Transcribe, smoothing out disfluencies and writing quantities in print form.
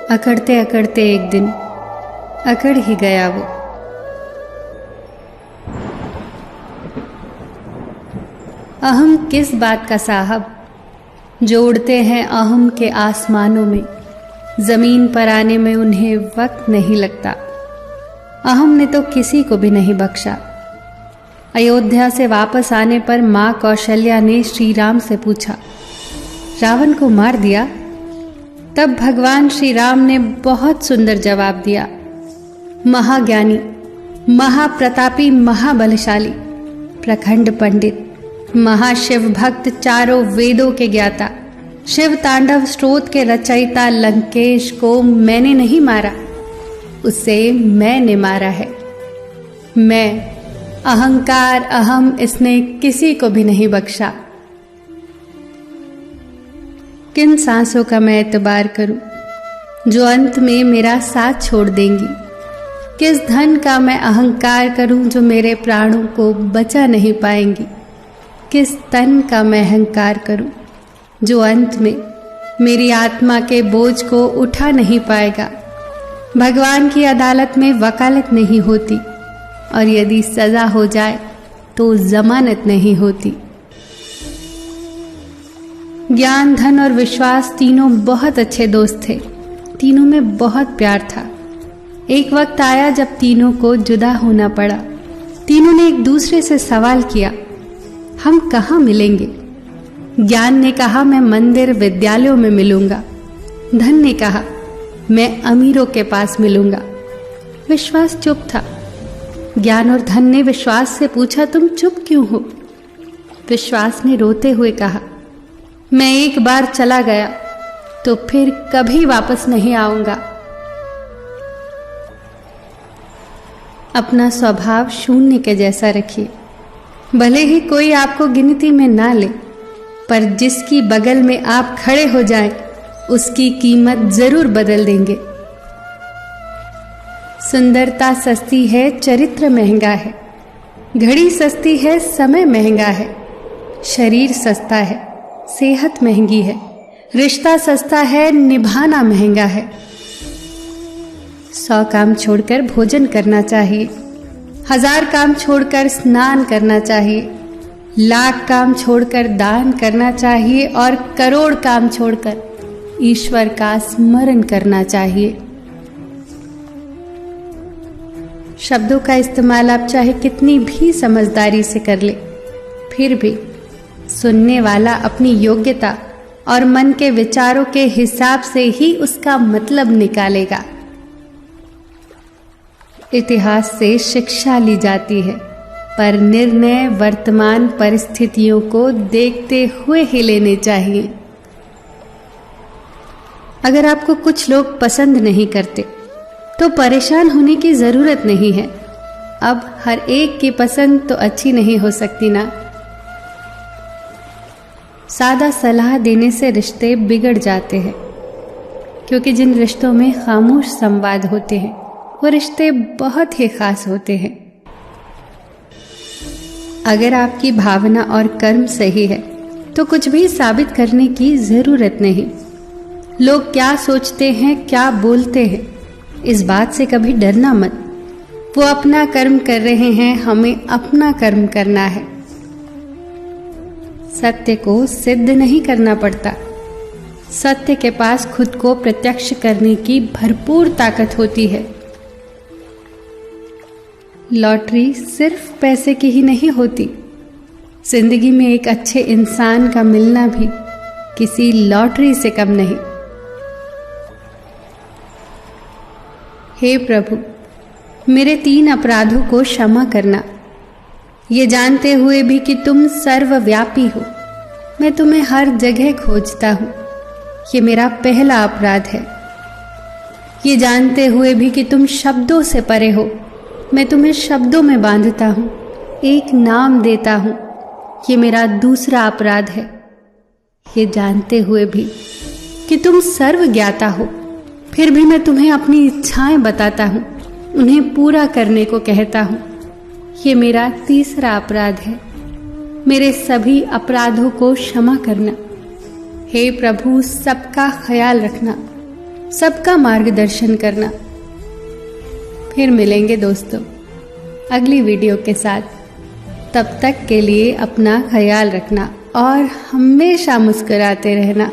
अकड़ते अकड़ते एक दिन अकड़ ही गया वो। अहम किस बात का साहब, जो उड़ते हैं अहम के आसमानों में, जमीन पर आने में उन्हें वक्त नहीं लगता। अहम ने तो किसी को भी नहीं बख्शा। अयोध्या से वापस आने पर मां कौशल्या ने श्री राम से पूछा, रावण को मार दिया? तब भगवान श्री राम ने बहुत सुंदर जवाब दिया, महाज्ञानी, महाप्रतापी, महाबलशाली, प्रखंड पंडित, महाशिव भक्त, चारों वेदों के ज्ञाता, शिव तांडव स्त्रोत के रचयिता लंकेश को मैंने नहीं मारा, उसे मैंने मारा है। मैं, अहंकार, अहम, इसने किसी को भी नहीं बख्शा। किन सांसों का मैं एतबार करूं जो अंत में मेरा साथ छोड़ देंगी? किस धन का मैं अहंकार करूं जो मेरे प्राणों को बचा नहीं पाएंगी? किस तन का मैं अहंकार करूं जो अंत में मेरी आत्मा के बोझ को उठा नहीं पाएगा? भगवान की अदालत में वकालत नहीं होती, और यदि सजा हो जाए तो जमानत नहीं होती। ज्ञान, धन और विश्वास तीनों बहुत अच्छे दोस्त थे। तीनों में बहुत प्यार था। एक वक्त आया जब तीनों को जुदा होना पड़ा। तीनों ने एक दूसरे से सवाल किया, हम कहाँ मिलेंगे? ज्ञान ने कहा, मैं मंदिर विद्यालयों में मिलूंगा। धन ने कहा, मैं अमीरों के पास मिलूंगा। विश्वास चुप था। ज्ञान और धन ने विश्वास से पूछा, तुम चुप क्यों हो? विश्वास ने रोते हुए कहा, मैं एक बार चला गया तो फिर कभी वापस नहीं आऊंगा। अपना स्वभाव शून्य के जैसा रखिए। भले ही कोई आपको गिनती में ना ले, पर जिसकी बगल में आप खड़े हो जाएं, उसकी कीमत जरूर बदल देंगे। सुंदरता सस्ती है, चरित्र महंगा है। घड़ी सस्ती है, समय महंगा है। शरीर सस्ता है, सेहत महंगी है। रिश्ता सस्ता है, निभाना महंगा है। 100 काम छोड़कर भोजन करना चाहिए, 1000 काम छोड़कर स्नान करना चाहिए, 1,00,000 काम छोड़कर दान करना चाहिए, और करोड़ काम छोड़कर ईश्वर का स्मरण करना चाहिए। शब्दों का इस्तेमाल आप चाहे कितनी भी समझदारी से कर ले, फिर भी सुनने वाला अपनी योग्यता और मन के विचारों के हिसाब से ही उसका मतलब निकालेगा। इतिहास से शिक्षा ली जाती है, पर निर्णय वर्तमान परिस्थितियों को देखते हुए ही लेने चाहिए। अगर आपको कुछ लोग पसंद नहीं करते तो परेशान होने की जरूरत नहीं है। अब हर एक की पसंद तो अच्छी नहीं हो सकती ना। सादा सलाह देने से रिश्ते बिगड़ जाते हैं, क्योंकि जिन रिश्तों में खामोश संवाद होते हैं वो रिश्ते बहुत ही खास होते हैं। अगर आपकी भावना और कर्म सही है तो कुछ भी साबित करने की जरूरत नहीं। लोग क्या सोचते हैं, क्या बोलते हैं, इस बात से कभी डरना मत। वो अपना कर्म कर रहे हैं, हमें अपना कर्म करना है। सत्य को सिद्ध नहीं करना पड़ता। सत्य के पास खुद को प्रत्यक्ष करने की भरपूर ताकत होती है। लॉटरी सिर्फ पैसे की ही नहीं होती। जिंदगी में एक अच्छे इंसान का मिलना भी किसी लॉटरी से कम नहीं। हे प्रभु, मेरे 3 अपराधों को क्षमा करना। ये जानते हुए भी कि तुम सर्वव्यापी हो, मैं तुम्हें हर जगह खोजता हूँ। ये मेरा पहला अपराध है। ये जानते हुए भी कि तुम शब्दों से परे हो, मैं तुम्हें शब्दों में बांधता हूँ, एक नाम देता हूँ। ये मेरा दूसरा अपराध है। ये जानते हुए भी कि तुम सर्वज्ञाता हो, फिर भी मैं तुम्हें अपनी इच्छाएं बताता हूँ, उन्हें पूरा करने को कहता हूँ। ये मेरा तीसरा अपराध है। मेरे सभी अपराधों को क्षमा करना। हे प्रभु, सबका ख्याल रखना, सबका मार्गदर्शन करना। फिर मिलेंगे दोस्तों अगली वीडियो के साथ। तब तक के लिए अपना ख्याल रखना और हमेशा मुस्कुराते रहना।